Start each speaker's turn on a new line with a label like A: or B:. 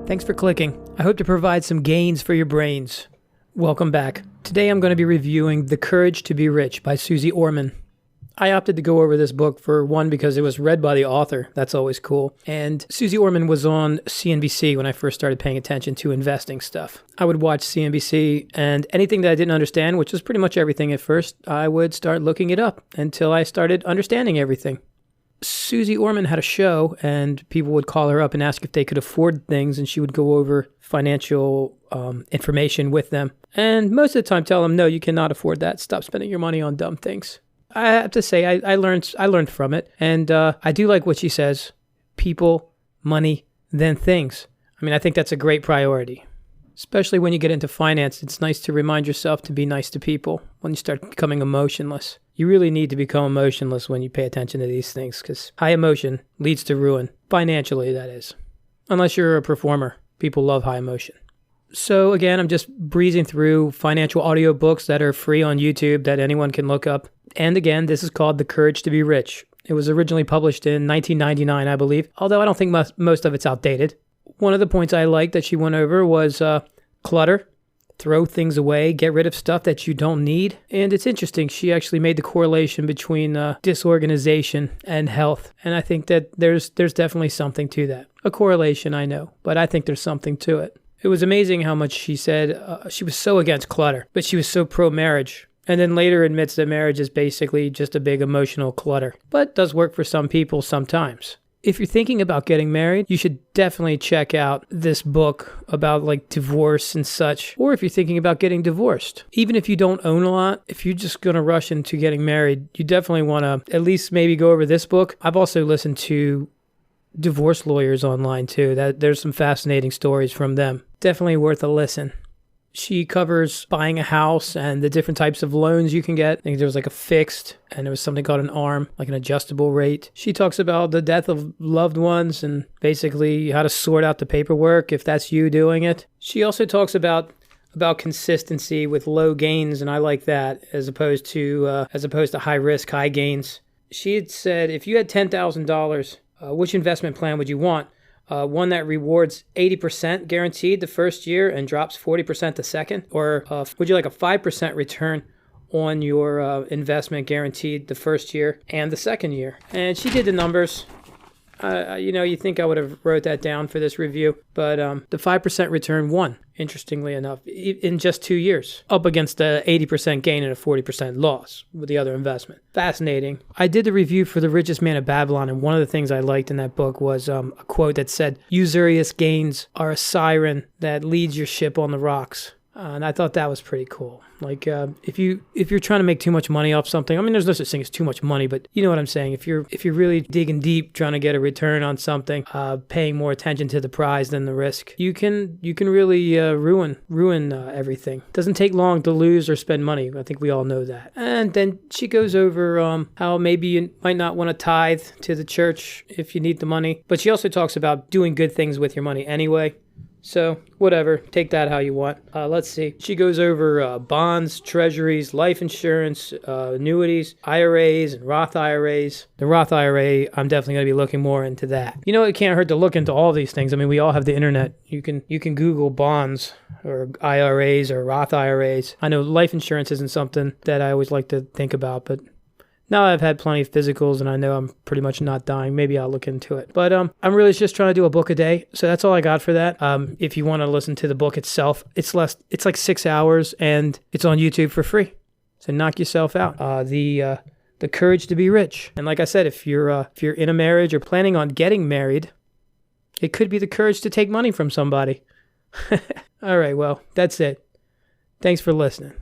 A: Thanks for clicking. I hope to provide some gains for your brains. Welcome back. Today I'm going to be reviewing The Courage to be Rich by Suze Orman. I opted to go over this book for one because it was read by the author. That's always cool. And Suze Orman was on CNBC when I first started paying attention to investing stuff. I would watch CNBC and anything that I didn't understand, which was pretty much everything at first, I would start looking it up until I started understanding everything. Suze Orman had a show and people would call her up and ask if they could afford things, and she would go over financial information with them. And most of the time tell them, no, you cannot afford that. Stop spending your money on dumb things. I have to say, I learned from it. And I do like what she says. People, money, then things. I mean, I think that's a great priority. Especially when you get into finance, it's nice to remind yourself to be nice to people when you start becoming emotionless. You really need to become emotionless when you pay attention to these things, because high emotion leads to ruin. Financially, that is. Unless you're a performer. People love high emotion. So again, I'm just breezing through financial audiobooks that are free on YouTube that anyone can look up. And again, this is called The Courage to be Rich. It was originally published in 1999, I believe, although I don't think most of it's outdated. One of the points I liked that she went over was clutter. Throw things away, get rid of stuff that you don't need. And it's interesting, she actually made the correlation between disorganization and health. And I think that there's definitely something to that. A correlation, I know, but I think there's something to it. It was amazing how much she said she was so against clutter, but she was so pro-marriage. And then later admits that marriage is basically just a big emotional clutter, but does work for some people sometimes. If you're thinking about getting married, you should definitely check out this book about like divorce and such. Or if you're thinking about getting divorced, even if you don't own a lot, if you're just going to rush into getting married, you definitely want to at least maybe go over this book. I've also listened to divorce lawyers online too. There's some fascinating stories from them. Definitely worth a listen. She covers buying a house and the different types of loans you can get. I think there was like a fixed, and there was something called an ARM, like an adjustable rate. She talks about the death of loved ones and basically how to sort out the paperwork if that's you doing it. She also talks about consistency with low gains, and I like that as opposed to high risk, high gains. She had said if you had $10,000, which investment plan would you want? One that rewards 80% guaranteed the first year and drops 40% the second? Or would you like a 5% return on your investment guaranteed the first year and the second year? And she did the numbers. You think I would have wrote that down for this review, but the 5% return won, interestingly enough, in just 2 years, up against a 80% gain and a 40% loss with the other investment. Fascinating. I did the review for The Richest Man of Babylon, and one of the things I liked in that book was a quote that said, "Usurious gains are a siren that leads your ship on the rocks." And I thought that was pretty cool. Like, if you're trying to make too much money off something, I mean, there's no such thing as too much money, but you know what I'm saying. If you're really digging deep, trying to get a return on something, paying more attention to the prize than the risk, you can really ruin everything. Doesn't take long to lose or spend money. I think we all know that. And then she goes over how maybe you might not want to tithe to the church if you need the money, but she also talks about doing good things with your money anyway. So, whatever. Take that how you want. Let's see. She goes over bonds, treasuries, life insurance, annuities, IRAs, and Roth IRAs. The Roth IRA, I'm definitely going to be looking more into that. You know, it can't hurt to look into all these things. I mean, we all have the internet. You can Google bonds or IRAs or Roth IRAs. I know life insurance isn't something that I always like to think about, but now I've had plenty of physicals and I know I'm pretty much not dying. Maybe I'll look into it. But I'm really just trying to do a book a day. So that's all I got for that. If you want to listen to the book itself, it's like 6 hours and it's on YouTube for free. So knock yourself out. The Courage to be Rich. And like I said, if you're in a marriage or planning on getting married, it could be the courage to take money from somebody. All right, well, that's it. Thanks for listening.